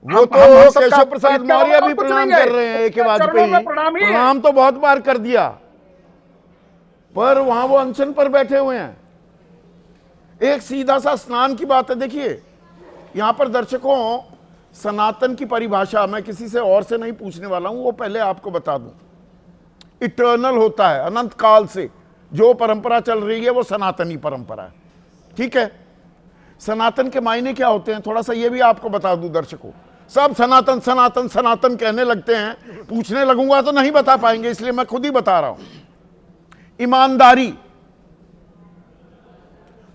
वो तो केशव प्रसाद मौर्य भी प्रणाम कर रहे हैं के वाजपेयी, प्रणाम तो बहुत बार कर दिया, पर वहां वो अनशन पर बैठे हुए हैं। एक सीधा सा स्नान की बात है। देखिए यहां पर दर्शकों, सनातन की परिभाषा मैं किसी से और से नहीं पूछने वाला हूं, वो पहले आपको बता दूं। इटर्नल होता है, अनंत काल से जो परंपरा चल रही है वो सनातनी परंपरा है, ठीक है। सनातन के मायने क्या होते हैं, थोड़ा सा ये भी आपको बता दूं दर्शकों। सब सनातन सनातन सनातन कहने लगते हैं, पूछने लगूंगा तो नहीं बता पाएंगे, इसलिए मैं खुद ही बता रहा हूं। ईमानदारी,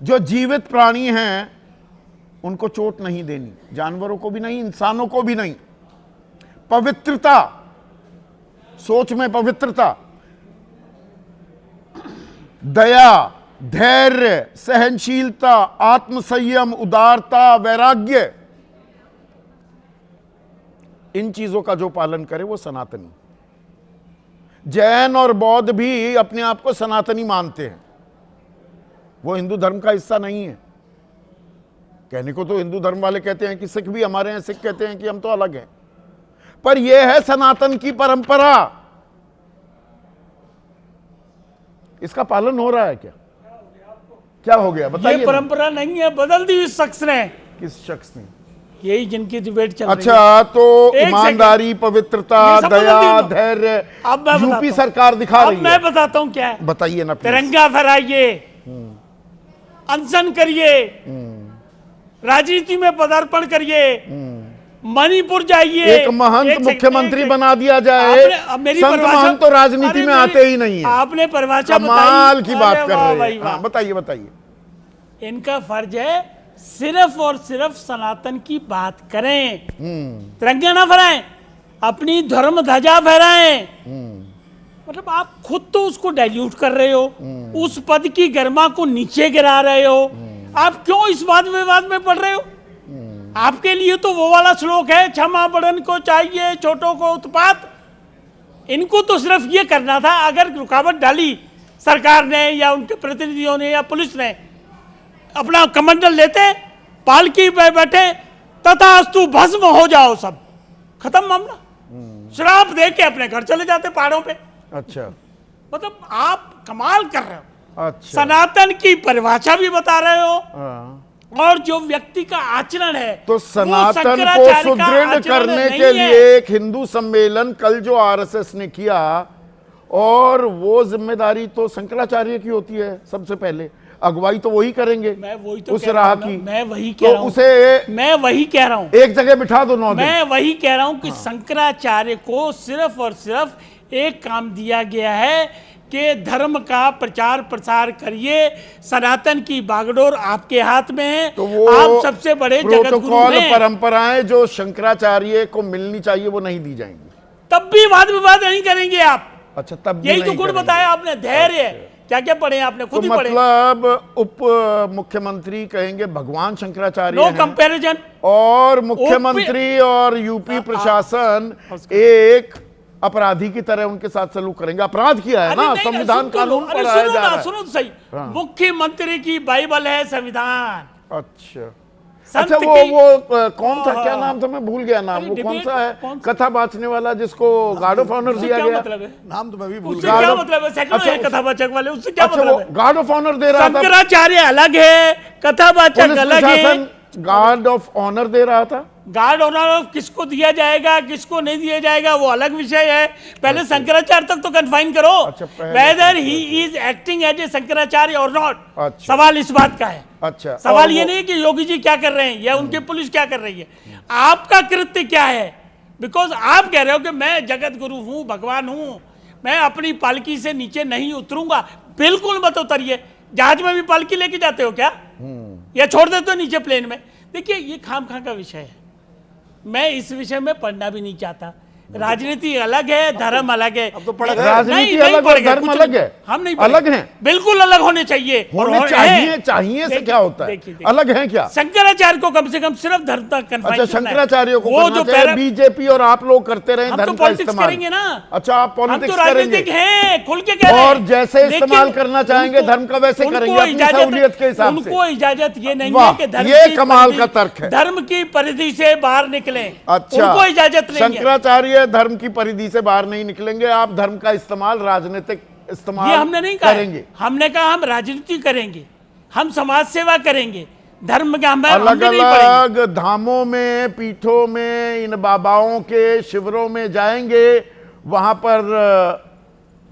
जो जीवित प्राणी हैं उनको चोट नहीं देनी, जानवरों को भी नहीं, इंसानों को भी नहीं। पवित्रता, सोच में पवित्रता, दया, धैर्य, सहनशीलता, आत्मसंयम, उदारता, वैराग्य, इन चीजों का जो पालन करे वो सनातनी। जैन और बौद्ध भी अपने आप को सनातनी मानते हैं, वो हिंदू धर्म का हिस्सा नहीं है। कहने को तो हिंदू धर्म वाले कहते हैं कि सिख भी हमारे हैं, सिख कहते हैं कि हम तो अलग हैं, पर यह है सनातन की परंपरा। इसका पालन हो रहा है क्या? क्या हो गया बताइए। ये परंपरा नहीं है, बदल दी इस शख्स ने। किस शख्स ने? यही जिनकी डिबेट चल रही है। अच्छा, तो ईमानदारी, पवित्रता, दया, धैर्य यूपी सरकार दिखा रही है। मैं बताता हूं क्या है। बताइए ना। तिरंगा फहराइए, अनशन करिए, राजनीति में पदार्पण करिए, मणिपुर जाइए, एक महंत मुख्यमंत्री बना दिया जाए। संत महंत तो राजनीति में आते ही नहीं है। आपने परिभाषा कमाल की बात कर रहे हैं। हाँ, बताइए बताइए। इनका फर्ज है सिर्फ और सिर्फ सनातन की बात करें, तिरंगा ना फहराएं, अपनी धर्म ध्वजा फहराएं। मतलब आप खुद तो उसको डाइल्यूट कर रहे हो, उस पद की गरिमा को नीचे गिरा रहे हो। आप क्यों इस वाद विवाद में पड़ रहे हो? आपके लिए तो वो वाला श्लोक है, क्षमा बड़न को चाहिए छोटों को उत्पात। इनको तो सिर्फ ये करना था, अगर रुकावट डाली सरकार ने या उनके प्रतिनिधियों ने या पुलिस ने, अपना कमंडल लेते, पालकी पे बैठे, तथास्तु भस्म हो जाओ, सब खत्म मामला, श्राप दे के अपने घर चले जाते पहाड़ों पे। अच्छा, मतलब आप कमाल कर रहे हो। अच्छा, सनातन की परिभाषा भी बता रहे हो, और जो व्यक्ति का आचरण है तो सनातन को सुदृढ़ करने के लिए एक हिंदू सम्मेलन कल जो आरएसएस ने किया, और वो जिम्मेदारी तो शंकराचार्य की होती है। सबसे पहले अगुवाई तो वही करेंगे, मैं वही तो उस राह की। मैं वही कह रहा हूं, मैं वही कह रहा हूं, एक जगह बिठा दो 9 दिन। मैं वही कह रहा हूं कि शंकराचार्य को सिर्फ और सिर्फ एक काम दिया गया है कि धर्म का प्रचार प्रसार करिए, सनातन की बागडोर आपके हाथ में है। तो वो आप सबसे बड़े जगत गुरु हैं। परंपराएं जो शंकराचार्य को मिलनी चाहिए वो नहीं दी जाएंगी, तब भी वाद विवाद नहीं करेंगे आप। अच्छा, तब भी यही नहीं तो गुण करेंगे। बताया आपने, धैर्य। क्या क्या पढ़े आपने? खुद तो ही पढ़े। मतलब उप मुख्यमंत्री कहेंगे भगवान शंकराचार्य नो कंपैरिजन, और मुख्यमंत्री और यूपी प्रशासन एक अपराधी की तरह उनके साथ सलूक करेंगे। अपराध किया है ना, संविधान कानून पढ़ाया जा रहा है। सुनो तो सही, मुख्यमंत्री की बाइबल है संविधान। अच्छा अच्छा, वो कौन था, क्या नाम था, मैं भूल गया नाम। वो कौन सा है कथा बांचने वाला जिसको गार्ड ऑफ ऑनर दिया गया? नाम तो मैं भी भूल गया। क्या मतलब है? सेकंड है कथावाचक वाले, उससे क्या मतलब है? गार्ड ऑफ ऑनर दे रहा था। शंकराचार्य अलग है, कथावाचक अलग है। गार्ड ऑफ ऑनर दे रहा था। गार्ड ऑनर किसको दिया जाएगा, किसको नहीं दिया जाएगा, वो अलग विषय है। पहले शंकराचार्य तक तो कन्फाइन करो, whether he is acting as a Shankaracharya और नॉट। सवाल इस बात का है। अच्छा, सवाल ये नहीं कि योगी जी क्या कर रहे हैं या उनकी पुलिस क्या कर रही है, आपका कृत्य क्या है। बिकॉज आप कह रहे हो कि मैं जगत गुरु हूं, भगवान हूं, मैं अपनी पालकी से नीचे नहीं उतरूंगा। बिल्कुल मत उतरिए। जहाज में भी पालकी लेके जाते हो क्या, या छोड़ देते हो नीचे प्लेन में? देखिए, ये खाम खा का विषय है, मैं इस विषय में पढ़ना भी नहीं चाहता। राजनीति अलग है, धर्म अलग है। अब तो पड़ गए। राजनीति अलग और धर्म अलग है। हम नहीं अलग हैं, बिल्कुल अलग होने चाहिए। होने चाहिए। चाहिए से क्या होता है? अलग है क्या? शंकराचार्य को कम से कम सिर्फ धर्म तक कन्फाइन अच्छा, शंकराचार्य को वो जो बीजेपी और आप लोग करते रहे हम धर्म तो का पॉलिटिक्स इस्तेमाल करेंगे ना। अच्छा, आप हम पॉलिटिक्स तो राजनीतिक करेंगे हैं, खुल के कह रहे हैं। और जैसे लेकिन इस्तेमाल करना चाहेंगे उनको- धर्म का वैसे उनको करेंगे अपनी इजाजत- सहूलियत के हिसाब से। उनको इजाजत ये नहीं वाह, है कि धर्म ये की कमाल परिधि- का तर्क है। धर्म की परिधि से बाहर निकले। अच्छा, उनको इजाजत नहीं है। शंकराचार्य धर्म की परिधि से बाहर नहीं निकलेंगे, आप धर्म का इस्तेमाल राजनीतिक इस्तेमाल ये हमने नहीं कहा है। करेंगे। हमने कहा हम राजनीति करेंगे, हम समाज सेवा करेंगे, धर्म के हम अलग नहीं पढ़ेंगे। अलग धामों में, पीठों में, इन बाबाओं के शिविरों में जाएंगे, वहां पर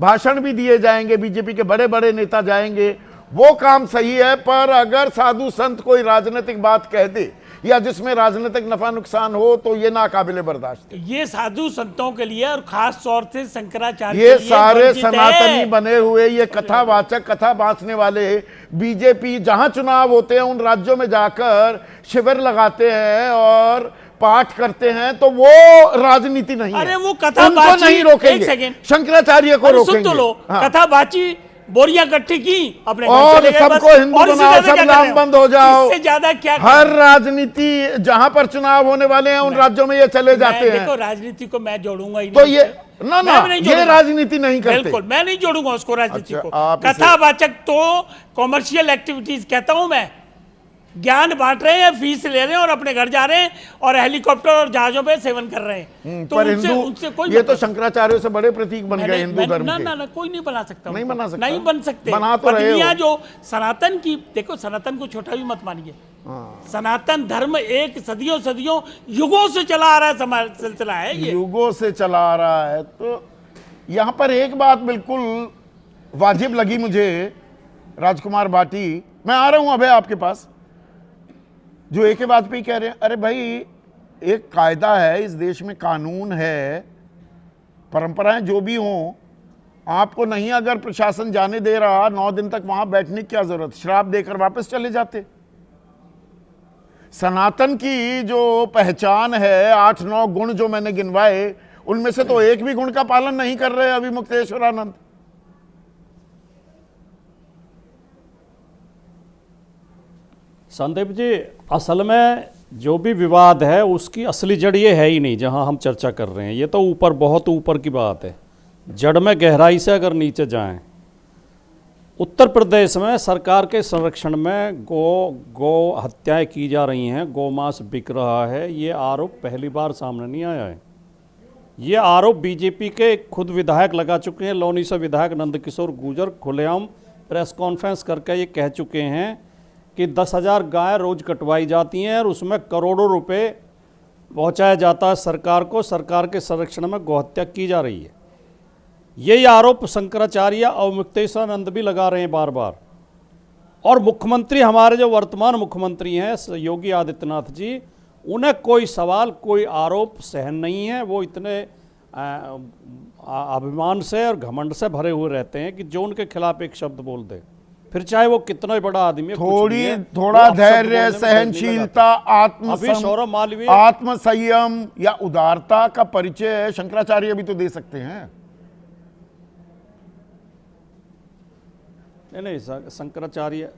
भाषण भी दिए जाएंगे, बीजेपी के बड़े बड़े नेता जाएंगे, वो काम सही है। पर अगर साधु संत कोई राजनीतिक बात कह दे या जिसमें राजनीतिक नफा नुकसान हो तो ये नाकाबिले बर्दाश्त है। ये साधु संतों के लिए और खास तौर से शंकराचार्य ये के लिए सारे वर्जित सनातनी है। बने हुए, ये कथावाचक, कथा बांचने वाले बीजेपी जहां चुनाव होते हैं उन राज्यों में जाकर शिविर लगाते हैं और पाठ करते हैं, तो वो राजनीति नहीं है। अरे वो कथा उनको बाची, नहीं एक रोकेंगे, सेकेंड। शंकराचार्य को अरे सुन रोकेंगे। तो लो, हाँ। कथा बाची, बोरियां इकट्ठी की, अपने घर और चले गए सबको बस। हिंदू और इससे बनाओ, ज्यादा सब क्या कर नाम रहे हो? बंद हो जाओ। इससे ज्यादा क्या कर हर रहे हो? राजनीति जहां पर चुनाव होने वाले हैं उन राज्यों में ये चले जाते हैं। देखो, राजनीति को मैं जोड़ूंगा ही तो नहीं। ये ना मैं भी नहीं ये जोड़ूंगा। राजनीति नहीं करते। बिल्कुल मैं नहीं जोड़ूंगा उसको राजनीति अच्छा, को। आप इसे- कथावाचक तो कॉमर्शियल एक्टिविटीज कहता हूं मैं। ज्ञान बांट रहे हैं, फीस ले रहे हैं और अपने घर जा रहे हैं और हेलीकॉप्टर और जहाजों पे सेवन कर रहे हैं। तो पर उनसे हिंदू कोई ये तो शंकराचार्यों से बड़े प्रतीक बन गए हिंदू धर्म ना के। ना ना, कोई नहीं बना सकता नहीं उनको। बना सकता? नहीं बन सकते। बना तो रहे हो। पत्नियां जो सनातन की, देखो सनातन को छोटा भी मत मानिए। सनातन धर्म एक सदियों सदियों युगों से चला आ रहा है, समाज सिलसिला है ये। युगों से चला आ रहा है। तो यहां पर एक बात बिल्कुल वाजिब लगी मुझे, राजकुमार भाटी, मैं आ रहा हूं अभय आपके पास। जो ए के वाजपेयी कह रहे हैं, अरे भाई एक कायदा है, इस देश में कानून है, परंपराएं जो भी हों, आपको नहीं अगर प्रशासन जाने दे रहा 9 दिन तक वहां बैठने की क्या जरूरत, श्राप देकर वापस चले जाते। सनातन की जो पहचान है, 8-9 गुण जो मैंने गिनवाए, उनमें से तो एक भी गुण का पालन नहीं कर रहे अभी मुक्तेश्वरानंद। संदीप जी, असल में जो भी विवाद है उसकी असली जड़ ये है ही नहीं जहां हम चर्चा कर रहे हैं। ये तो ऊपर, बहुत ऊपर की बात है। जड़ में गहराई से अगर नीचे जाएं, उत्तर प्रदेश में सरकार के संरक्षण में गौ हत्याएं की जा रही हैं, गौमांस बिक रहा है। ये आरोप पहली बार सामने नहीं आया है। ये आरोप बीजेपी के खुद विधायक लगा चुके हैं। लौनी से विधायक नंदकिशोर गुर्जर खुलेआम प्रेस कॉन्फ्रेंस करके ये कह चुके हैं कि 10,000 गाय रोज कटवाई जाती हैं और उसमें करोड़ों रुपए पहुंचाया जाता है सरकार को। सरकार के संरक्षण में गौहत्या की जा रही है। यही आरोप शंकराचार्य और मुक्तेश्वरानंद भी लगा रहे हैं बार बार। और मुख्यमंत्री, हमारे जो वर्तमान मुख्यमंत्री हैं योगी आदित्यनाथ जी, उन्हें कोई सवाल, कोई आरोप सहन नहीं है। वो इतने अभिमान से और घमंड से भरे हुए रहते हैं कि जो उनके खिलाफ एक शब्द बोल दे, फिर चाहे वो कितना ही बड़ा आदमी है, थोड़ा धैर्य, सहनशीलता, आत्मसंयम या उदारता का परिचय शंकराचार्य भी तो दे सकते हैं। नहीं,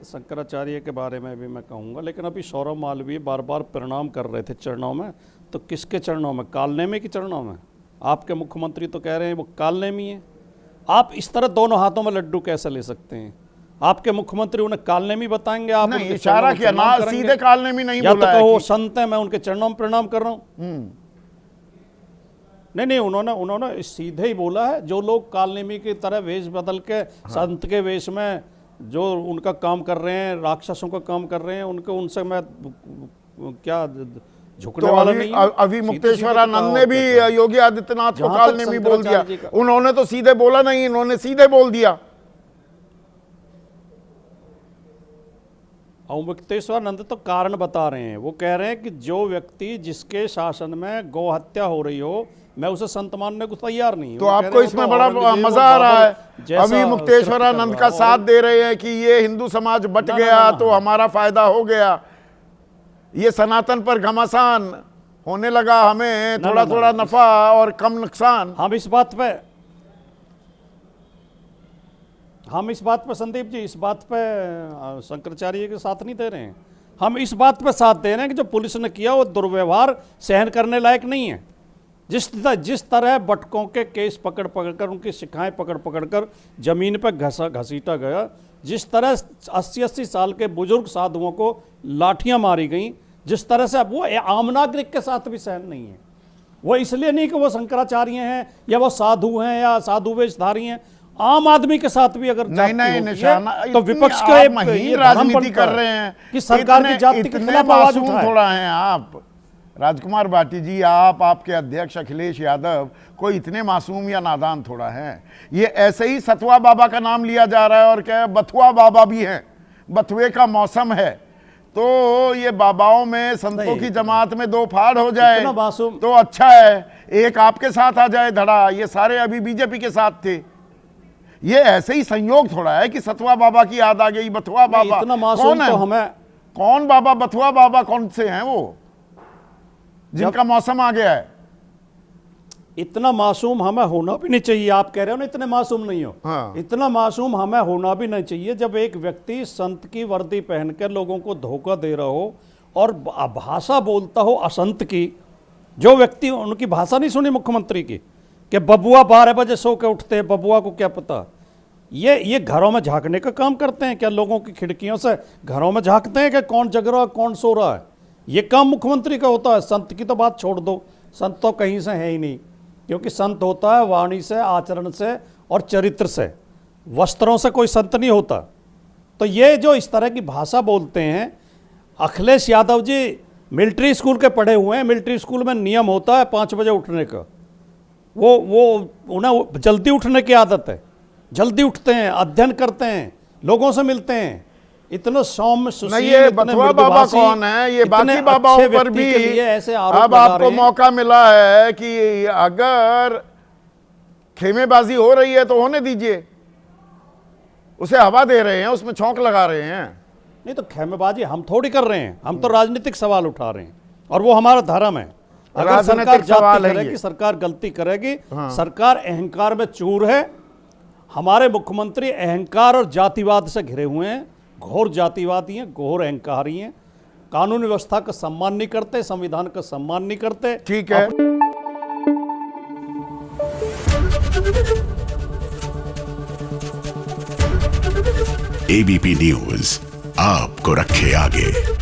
शंकराचार्य के बारे में भी मैं कहूँगा। लेकिन अभी सौरभ मालवीय बार बार प्रणाम कर रहे थे चरणों में, तो किसके चरणों में? कालनेमी के चरणों में। आपके मुख्यमंत्री तो कह रहे हैं वो कालनेमी है। आप इस तरह दोनों हाथों में लड्डू कैसे ले सकते हैं? आपके मुख्यमंत्री उन्हें कालनेमी बताएंगे? आप नहीं, इशारा किया ना, सीधे कालनेमी नहीं बोला। या तो कहो संत है, मैं उनके चरणों में प्रणाम कर रहा हूँ। नहीं, उन्होंने सीधे ही बोला है। जो लोग कालनेमी की तरह वेश बदल के संत के वेश में जो उनका काम कर रहे हैं, राक्षसों का काम कर रहे हैं, उनसे मैं क्या झुकने वाला नहीं। अभी मुक्तेश्वरानंद ने भी योगी आदित्यनाथ को कालनेमी बोल दिया। उन्होंने तो सीधे बोला नहीं, इन्होंने सीधे बोल दिया। और मुक्तेश्वरानंद तो कारण बता रहे हैं। वो कह रहे हैं कि जो व्यक्ति जिसके शासन में गौ हत्या हो रही हो, मैं उसे संत मानने को तैयार नहीं। तो आपको इसमें बड़ा मजा आ रहा है। अभी मुक्तेश्वरानंद का साथ दे रहे हैं कि ये हिंदू समाज बट गया तो हमारा फायदा हो गया। ये सनातन पर घमासान होने लगा हमें थोड़ा थोड़ा नफा और कम नुकसान। हम इस बात पे संदीप जी, इस बात पे शंकराचार्य के साथ नहीं दे रहे हैं। हम इस बात पे साथ दे रहे हैं कि जो पुलिस ने किया वो दुर्व्यवहार सहन करने लायक नहीं है। जिस तरह बटकों के केस पकड़ कर उनकी शिकाएं पकड़ कर जमीन पर घसीटा गया, जिस तरह 80-80 साल के बुजुर्ग साधुओं को लाठियां मारी गई, जिस तरह से अब वो आम नागरिक के साथ भी सहन नहीं है। वो इसलिए नहीं कि वो शंकराचार्य हैं या वो साधु हैं या साधु वेशधारी हैं, आम आदमी के साथ भी अगर नहीं निशाना, तो विपक्ष के महीन राजनीति कर रहे हैं कि सरकार की जाति के खिलाफ आवाज उठाए। थोड़ा है आप राजकुमार बाटी जी, आपके अध्यक्ष अखिलेश यादव कोई इतने मासूम या नादान थोड़ा है। ये ऐसे ही सतवा बाबा का नाम लिया जा रहा है और क्या बथुआ बाबा भी हैं, बथुए का मौसम है, तो ये बाबाओं में संतों की जमात में दो फाड़ हो जाए तो अच्छा है, एक आपके साथ आ जाए धड़ा, ये सारे अभी बीजेपी के साथ थे। ये ऐसे ही संयोग थोड़ा है कि सतवा बाबा की याद आ गई, बथुआ बाबा कौन है? तो हमें कौन बाबा, बथुआ बाबा कौन से हैं वो जिनका मौसम आ गया है? इतना मासूम हमें होना भी नहीं चाहिए। आप कह रहे हो ना इतने मासूम नहीं हो, हाँ। इतना मासूम हमें होना भी नहीं चाहिए। जब एक व्यक्ति संत की वर्दी पहनकर लोगों को धोखा दे रहा हो और भाषा बोलता हो असंत की, जो व्यक्ति, उनकी भाषा नहीं सुनी मुख्यमंत्री की कि बबुआ 12 बजे सो के उठते हैं, बबुआ को क्या पता। ये घरों में झांकने का काम करते हैं क्या? लोगों की खिड़कियों से घरों में झांकते हैं कि कौन जग रहा है कौन सो रहा है? ये काम मुख्यमंत्री का होता है। संत की तो बात छोड़ दो, संत तो कहीं से है ही नहीं, क्योंकि संत होता है वाणी से, आचरण से और चरित्र से, वस्त्रों से कोई संत नहीं होता। तो ये जो इस तरह की भाषा बोलते हैं, अखिलेश यादव जी मिलिट्री स्कूल के पढ़े हुए हैं, मिलिट्री स्कूल में नियम होता है 5 बजे उठने का। वो उन्हें जल्दी उठने की आदत है, जल्दी उठते हैं, अध्ययन करते हैं, लोगों से मिलते हैं। इतना सौम्य सुशील, ये बथुआ बाबा कौन है? ये बाकी बाबाओं पर भी ऐसे अब आपको मौका मिला है कि अगर खेमेबाजी हो रही है तो होने दीजिए, उसे हवा दे रहे हैं, उसमें छौंक लगा रहे हैं। नहीं तो खेमेबाजी हम थोड़ी कर रहे हैं, हम तो राजनीतिक सवाल उठा रहे हैं और वो हमारा धर्म है। अगर सरकार जाति करेगी, सरकार गलती करेगी, सरकार अहंकार में चूर है। हमारे मुख्यमंत्री अहंकार और जातिवाद से घिरे हुए हैं, घोर जातिवादी हैं, घोर अहंकारी हैं, कानून व्यवस्था का सम्मान नहीं करते, संविधान का सम्मान नहीं करते। ठीक है। एबीपी न्यूज आपको रखे आगे।